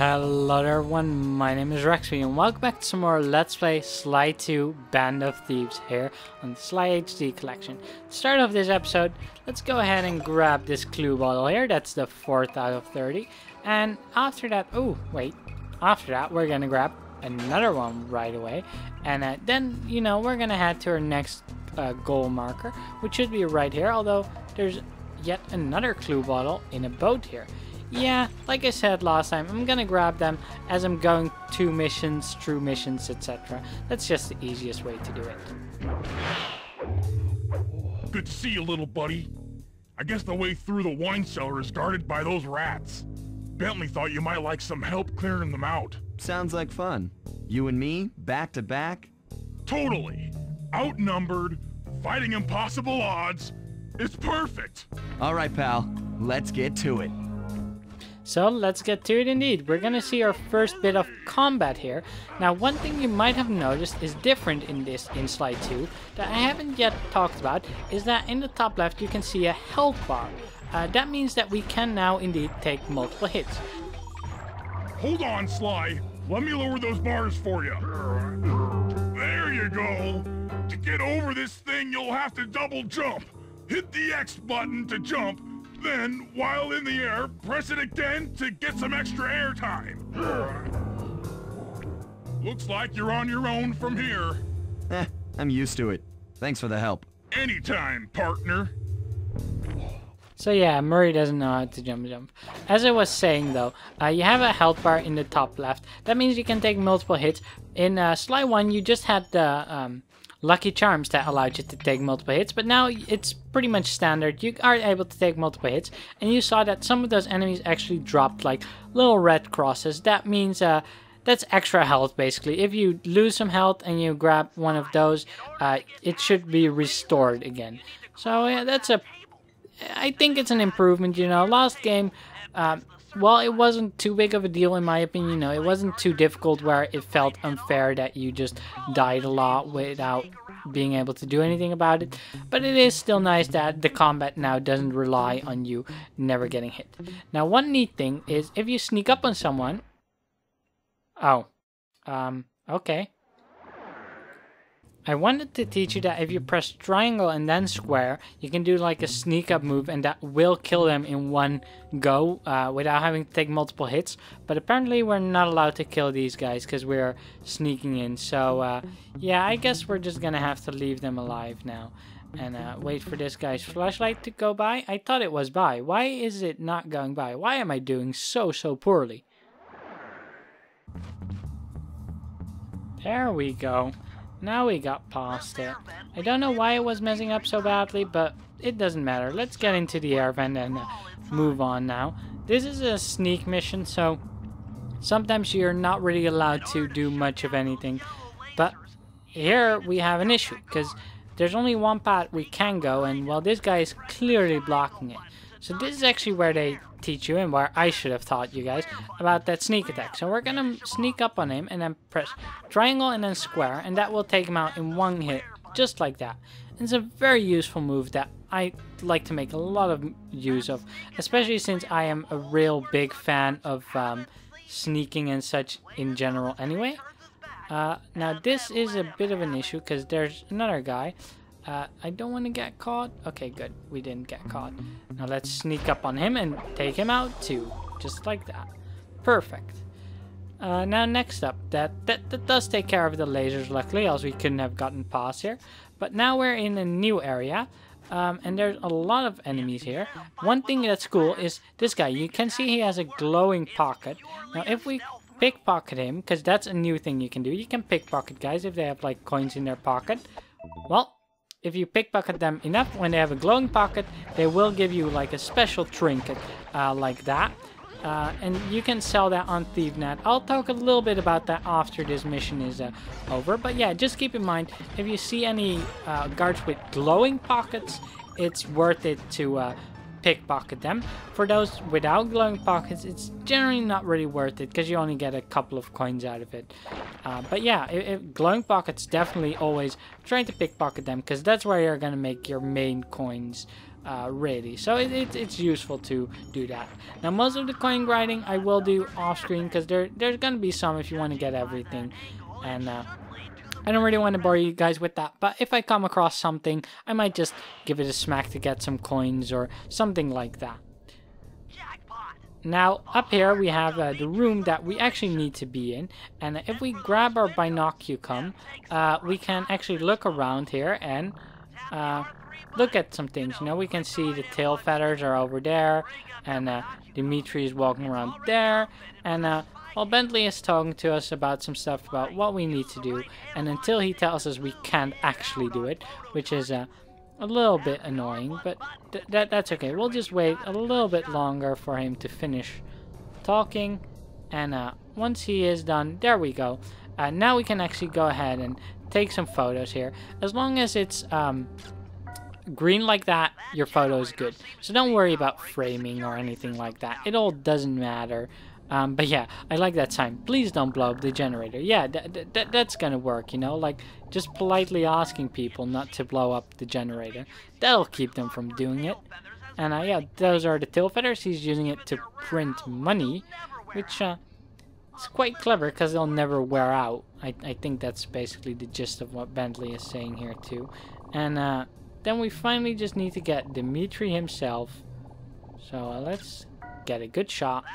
Hello there everyone, my name is Raxby and welcome back to some more Let's Play Sly 2 Band of Thieves here on the Sly HD Collection. To start off this episode, let's go ahead and grab this clue bottle here. That's the 4th out of 30. And after that, after that we're gonna grab another one right away. And then, you know, we're gonna head to our next goal marker, which should be right here, although there's yet another clue bottle in a boat here. Yeah, like I said last time, I'm gonna grab them as I'm going to missions, through missions, etc. That's just the easiest way to do it. Good to see you, little buddy. I guess the way through the wine cellar is guarded by those rats. Bentley thought you might like some help clearing them out. Sounds like fun. You and me, back to back? Totally. Outnumbered, fighting impossible odds. It's perfect. All right, pal. Let's get to it. So let's get to it indeed. We're gonna see our first bit of combat here. Now, one thing you might have noticed is different in Sly 2 that I haven't yet talked about is that in the top left you can see a health bar. That means that we can now indeed take multiple hits. Hold on, Sly. Let me lower those bars for you. There you go. To get over this thing, you'll have to double jump. Hit the X button to jump. Then, while in the air, press it again to get some extra air time. Looks like you're on your own from here. I'm used to it. Thanks for the help. Anytime, partner. So yeah, Murray doesn't know how to jump. As I was saying though, you have a health bar in the top left. That means you can take multiple hits. In Sly 1, you just had the Lucky Charms that allowed you to take multiple hits, but now it's pretty much standard. You are able to take multiple hits, and you saw that some of those enemies actually dropped like little red crosses. That means that's extra health basically. If you lose some health and you grab one of those, it should be restored again. So yeah, I think it's an improvement, you know. Last game, well, it wasn't too big of a deal in my opinion, you know. It wasn't too difficult where it felt unfair that you just died a lot without being able to do anything about it. But it is still nice that the combat now doesn't rely on you never getting hit. Now, one neat thing is if you sneak up on someone... okay. I wanted to teach you that if you press triangle and then square, you can do like a sneak up move and that will kill them in one go without having to take multiple hits. But apparently we're not allowed to kill these guys because we're sneaking in. So yeah, I guess we're just gonna have to leave them alive now. And wait for this guy's flashlight to go by. I thought it was by. Why is it not going by? Why am I doing so poorly? There we go. Now we got past it. I don't know why it was messing up so badly, but it doesn't matter. Let's get into the air vent and move on now. This is a sneak mission, so sometimes you're not really allowed to do much of anything. But here we have an issue, because there's only one path we can go, and well, this guy is clearly blocking it. So this is actually where they teach you, and where I should have taught you guys about that sneak attack. So we're gonna sneak up on him and then press triangle and then square, and that will take him out in one hit, just like that. And it's a very useful move that I like to make a lot of use of, especially since I am a real big fan of sneaking and such in general anyway. Now this is a bit of an issue because there's another guy. I don't want to get caught. Okay, good. We didn't get caught. Now let's sneak up on him and take him out too. Just like that. Perfect. Now next up, that does take care of the lasers luckily, else we couldn't have gotten past here. But now we're in a new area. And there's a lot of enemies here. One thing that's cool is this guy. You can see he has a glowing pocket. Now if we pickpocket him, because that's a new thing you can do. You can pickpocket guys if they have like coins in their pocket. Well, if you pickpocket them enough, when they have a glowing pocket, they will give you like a special trinket like that. And you can sell that on ThiefNet. I'll talk a little bit about that after this mission is over. But yeah, just keep in mind, if you see any guards with glowing pockets, it's worth it to pickpocket them. For those without glowing pockets, it's generally not really worth it because you only get a couple of coins out of it. But yeah, if glowing pockets, definitely always trying to pickpocket them because that's where you're gonna make your main coins really. So it's useful to do that. Now, most of the coin grinding I will do off screen because there's gonna be some if you want to get everything, and I don't really want to bore you guys with that. But if I come across something, I might just give it a smack to get some coins or something like that. Now, up here we have the room that we actually need to be in, and if we grab our binoculum, we can actually look around here and look at some things. You know, we can see the tail feathers are over there, and Dimitri is walking around there, and well, Bentley is talking to us about some stuff about what we need to do, and until he tells us we can't actually do it, which is a little bit annoying, but that's okay. We'll just wait a little bit longer for him to finish talking, and once he is done, there we go. Now we can actually go ahead and take some photos here. As long as it's green like that, your photo is good. So don't worry about framing or anything like that. It all doesn't matter. But yeah, I like that sign. Please don't blow up the generator. Yeah, that's gonna work, you know, like just politely asking people not to blow up the generator. That'll keep them from doing it. And yeah, those are the tail feathers. He's using it to print money, which is quite clever because they'll never wear out. I think that's basically the gist of what Bentley is saying here too. And then we finally just need to get Dimitri himself. So let's get a good shot.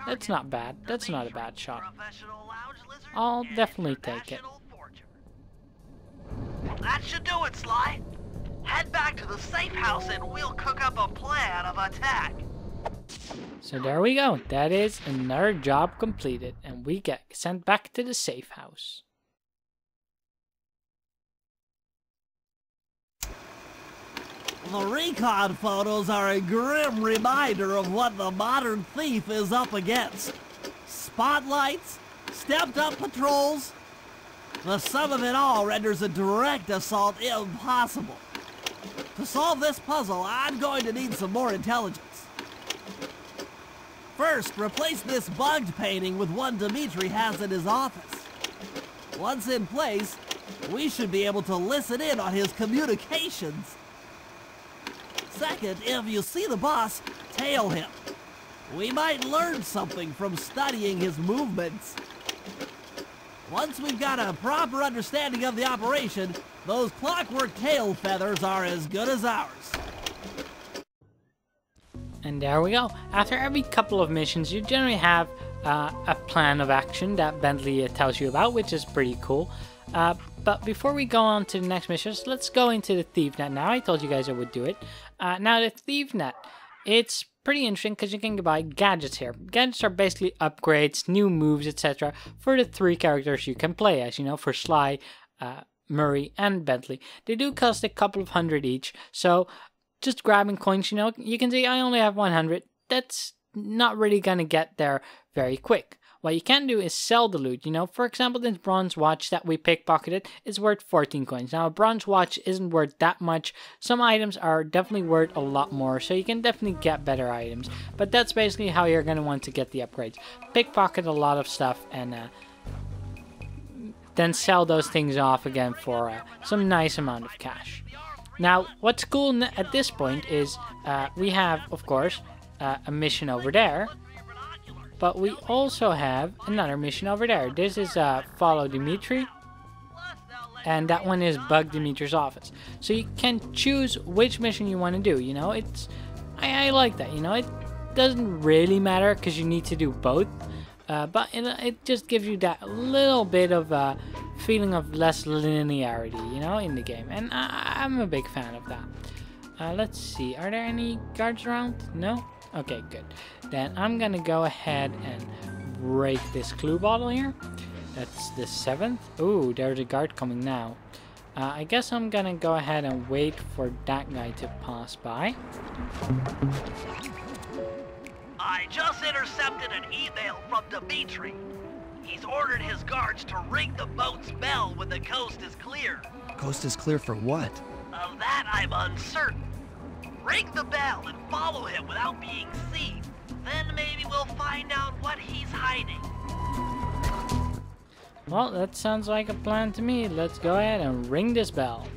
That's not bad. That's not a bad shot. I'll definitely take it. That should do it, Sly. Head back to the safe house and we'll cook up a plan of attack. So there we go. That is another job completed, and we get sent back to the safe house. The recon photos are a grim reminder of what the modern thief is up against. Spotlights, stepped-up patrols. The sum of it all renders a direct assault impossible. To solve this puzzle, I'm going to need some more intelligence. First, replace this bugged painting with one Dimitri has in his office. Once in place, we should be able to listen in on his communications. Second, if you see the boss, tail him. We might learn something from studying his movements. Once we've got a proper understanding of the operation, those Clockwerk tail feathers are as good as ours. And there we go. After every couple of missions, you generally have a plan of action that Bentley tells you about, which is pretty cool. But before we go on to the next missions, let's go into the ThiefNet now. I told you guys I would do it. Now the ThiefNet, it's pretty interesting because you can buy gadgets here. Gadgets are basically upgrades, new moves, etc. for the 3 characters you can play as, you know, for Sly, Murray, and Bentley. They do cost a couple of hundred each, so just grabbing coins, you know, you can see I only have 100. That's not really gonna get there very quick. What you can do is sell the loot, you know. For example, this bronze watch that we pickpocketed is worth 14 coins. Now, a bronze watch isn't worth that much. Some items are definitely worth a lot more, so you can definitely get better items. But that's basically how you're going to want to get the upgrades. Pickpocket a lot of stuff and then sell those things off again for some nice amount of cash. Now, what's cool at this point is we have, of course, a mission over there. But we also have another mission over there. This is follow Dimitri. And that one is bug Dimitri's office. So you can choose which mission you want to do. You know, I like that. You know, it doesn't really matter because you need to do both. But it just gives you that little bit of feeling of less linearity, you know, in the game. And I'm a big fan of that. Let's see. Are there any guards around? No? Okay, good. Then I'm gonna go ahead and break this clue bottle here. That's the 7th. Ooh, there's a guard coming now. I guess I'm gonna go ahead and wait for that guy to pass by. I just intercepted an email from Dimitri. He's ordered his guards to ring the boat's bell when the coast is clear. Coast is clear for what? Of that I'm uncertain. Ring the bell and follow him without being seen. Then maybe we'll find out what he's hiding. Well, that sounds like a plan to me. Let's go ahead and ring this bell.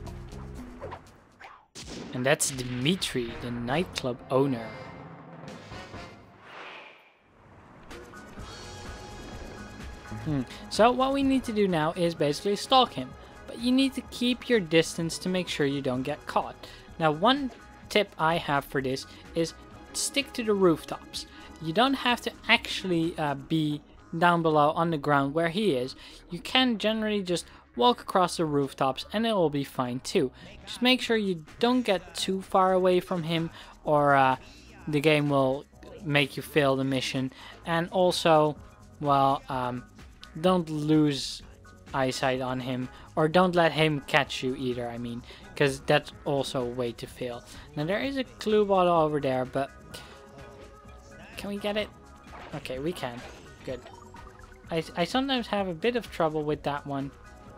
And that's Dimitri, the nightclub owner. So what we need to do now is basically stalk him. But you need to keep your distance to make sure you don't get caught. Now, one tip I have for this is stick to the rooftops. You don't have to actually be down below on the ground where he is. You can generally just walk across the rooftops and it will be fine too. Just make sure you don't get too far away from him, or the game will make you fail the mission. And also, well, don't lose eyesight on him, or don't let him catch you either, I mean, because that's also a way to fail. Now there is a clue bottle over there, but can we get it? Okay, we can. Good. I sometimes have a bit of trouble with that one,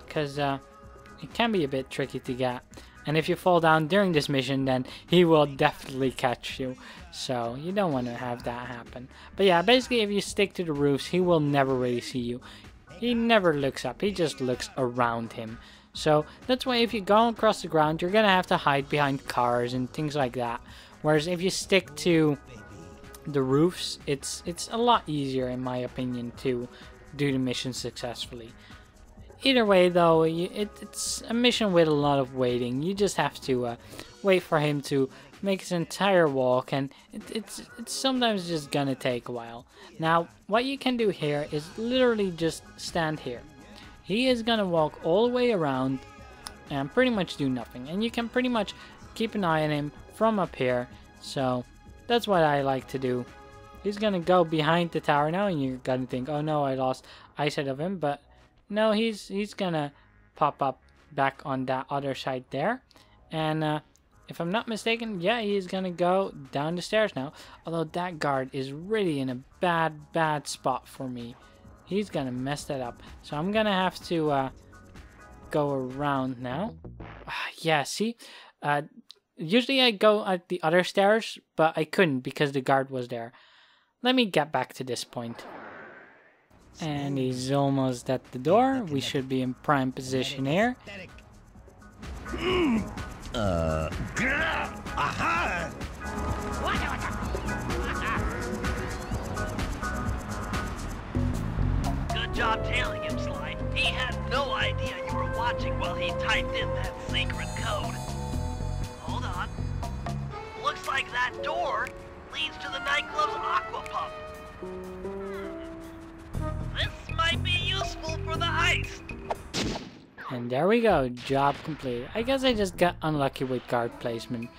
because it can be a bit tricky to get. And if you fall down during this mission, then he will definitely catch you. So you don't want to have that happen. But yeah, basically if you stick to the roofs, he will never really see you. He never looks up, he just looks around him. So that's why if you go across the ground, you're going to have to hide behind cars and things like that. Whereas if you stick to the roofs, it's a lot easier in my opinion to do the mission successfully. Either way though, it's a mission with a lot of waiting. You just have to wait for him to make his entire walk, and it's sometimes just gonna take a while. Now what you can do here is literally just stand here. He is gonna walk all the way around and pretty much do nothing, and you can pretty much keep an eye on him from up here. So that's what I like to do. He's gonna go behind the tower now, and you're gonna think, oh no, I lost eyesight of him, but no, he's gonna pop up back on that other side there. And if I'm not mistaken, yeah, he's gonna go down the stairs now. Although that guard is really in a bad spot for me. He's gonna mess that up. So I'm gonna have to go around now. Yeah, see? Usually I go at the other stairs, but I couldn't because the guard was there. Let me get back to this point. And he's almost at the door. We should be in prime position here. Good job tailing him, Sly. He had no idea you were watching while he typed in that secret code. Hold on. Looks like that door leads to the nightclub's aqua pump. This might be useful for the heist. And there we go, job completed. I guess I just got unlucky with guard placement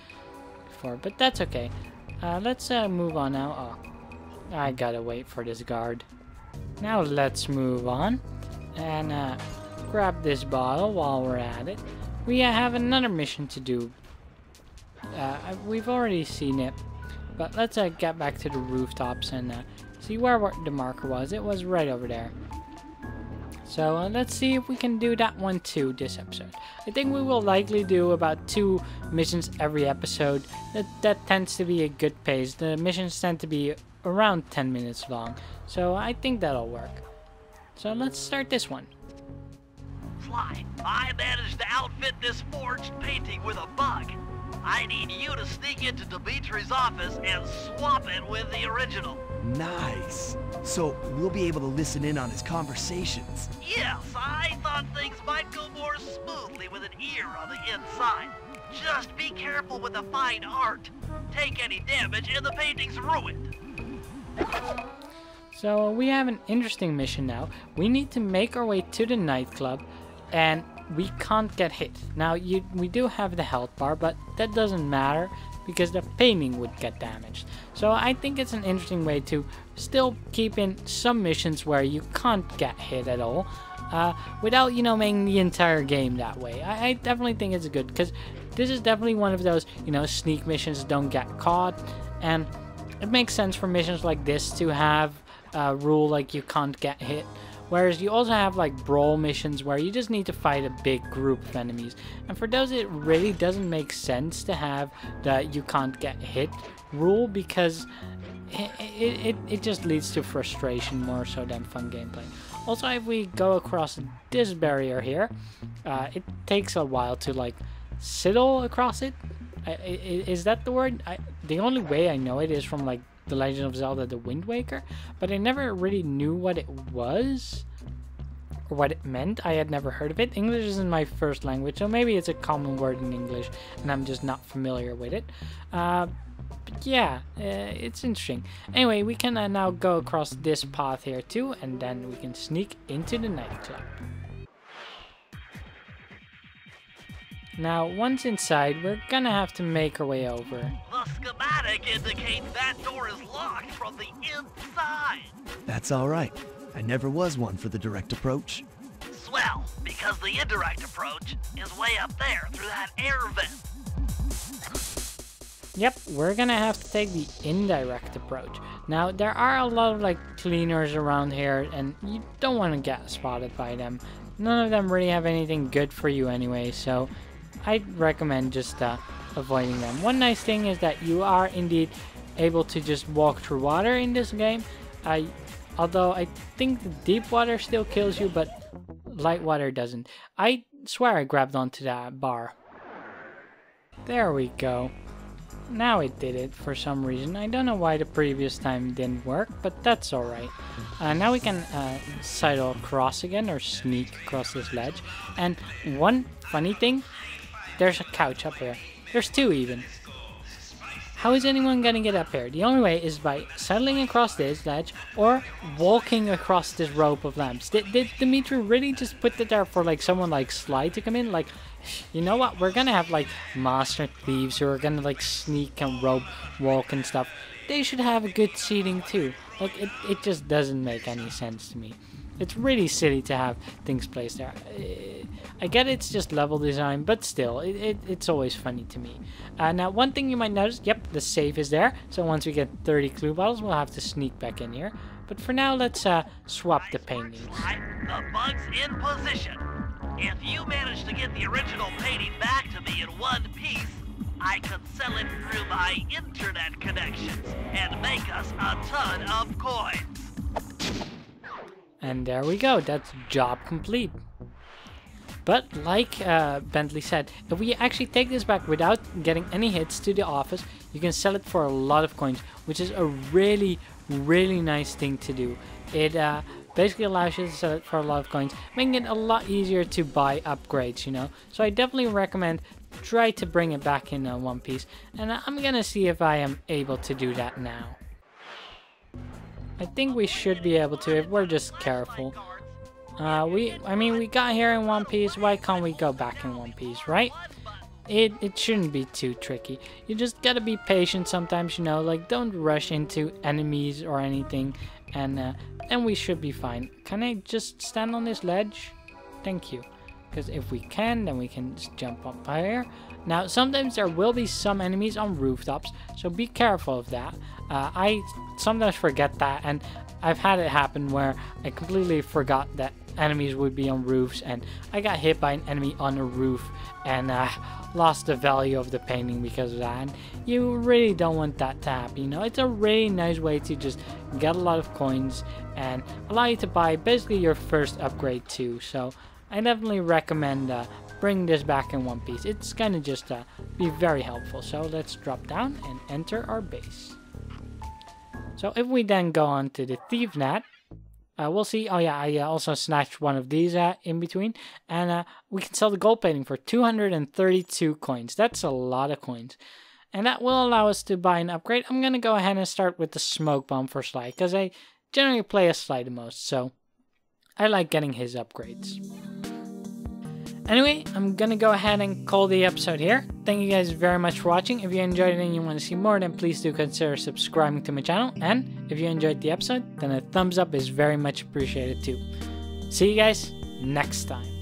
before, but that's okay. Let's move on now. Oh, I gotta wait for this guard. Now let's move on and grab this bottle while we're at it. We have another mission to do. We've already seen it, but let's get back to the rooftops and see where the marker was. It was right over there. So let's see if we can do that one too this episode. I think we will likely do about 2 missions every episode. That tends to be a good pace. The missions tend to be around 10 minutes long. So I think that'll work. So let's start this one. Sly, I managed to outfit this forged painting with a bug. I need you to sneak into Dimitri's office and swap it with the original. Nice. So we'll be able to listen in on his conversations. Yes, I thought things might go more smoothly with an ear on the inside. Just be careful with the fine art. Take any damage and the painting's ruined. So we have an interesting mission now. We need to make our way to the nightclub, and we can't get hit. Now we do have the health bar, but that doesn't matter because the painting would get damaged. So I think it's an interesting way to still keep in some missions where you can't get hit at all, without, you know, making the entire game that way. I definitely think it's good, because this is definitely one of those, you know, sneak missions, don't get caught, and it makes sense for missions like this to have a rule like you can't get hit. Whereas you also have like brawl missions where you just need to fight a big group of enemies. And for those, it really doesn't make sense to have the you can't get hit rule, because it just leads to frustration more so than fun gameplay. Also, if we go across this barrier here, it takes a while to like sidle across it. Is that the word? The only way I know it is from like The Legend of Zelda: The Wind Waker, but I never really knew what it was or what it meant. I had never heard of it. English isn't my first language, so maybe it's a common word in English and I'm just not familiar with it. But yeah, it's interesting. Anyway, we can now go across this path here too, and then we can sneak into the nightclub. Now, once inside, we're gonna have to make our way over. The schematic indicates that door is locked from the inside. That's all right. I never was one for the direct approach. Swell, because the indirect approach is way up there through that air vent. Yep, we're gonna have to take the indirect approach. Now, there are a lot of like cleaners around here, and you don't want to get spotted by them. None of them really have anything good for you anyway, so I'd recommend just avoiding them. One nice thing is that you are indeed able to just walk through water in this game. Although I think the deep water still kills you, but light water doesn't. I swear I grabbed onto that bar. There we go. Now it did it for some reason. I don't know why the previous time didn't work, but that's alright. Now we can sidle across again, or sneak across this ledge. And one funny thing, there's a couch up here. There's two even. How is anyone gonna get up here? The only way is by settling across this ledge or walking across this rope of lamps. Did Dimitri really just put it there for like someone like Sly to come in? Like, you know what? We're gonna have like master thieves who are gonna like sneak and rope walk and stuff. They should have a good seating too. Like, it just doesn't make any sense to me. It's really silly to have things placed there. I get it's just level design, but still, it's always funny to me. Now, one thing you might notice, yep, the safe is there. So once we get 30 clue bottles, we'll have to sneak back in here. But for now, let's swap the paintings. The bug's in position. If you manage to get the original painting back to me in one piece, I could sell it through my internet connections and make us a ton of coins. And there we go, that's job complete. But like Bentley said, if we actually take this back without getting any hits to the office, you can sell it for a lot of coins, which is a really, really nice thing to do. It basically allows you to sell it for a lot of coins, making it a lot easier to buy upgrades, you know. So I definitely recommend try to bring it back in one piece, and I'm gonna see if I am able to do that now. I think we should be able to if we're just careful. I mean, we got here in one piece. Why can't we go back in one piece, right? It shouldn't be too tricky. You just gotta be patient sometimes, you know. Like, don't rush into enemies or anything, and then we should be fine. Can I just stand on this ledge? Thank you. Because if we can, then we can just jump up higher. Now, sometimes there will be some enemies on rooftops, so be careful of that. I sometimes forget that, and I've had it happen where I completely forgot that enemies would be on roofs, and I got hit by an enemy on a roof and lost the value of the painting because of that. And you really don't want that to happen, you know. It's a really nice way to just get a lot of coins and allow you to buy basically your first upgrade too. So I definitely recommend bring this back in one piece. It's gonna just be very helpful. So let's drop down and enter our base. So if we then go on to the Thief Net, we'll see. Oh yeah, I also snatched one of these in between, and we can sell the gold plating for 232 coins. That's a lot of coins, and that will allow us to buy an upgrade. I'm gonna go ahead and start with the smoke bomb for Sly, because I generally play as Sly the most, so I like getting his upgrades. Anyway, I'm gonna go ahead and call the episode here. Thank you guys very much for watching. If you enjoyed it and you want to see more, then please do consider subscribing to my channel. And if you enjoyed the episode, then a thumbs up is very much appreciated too. See you guys next time.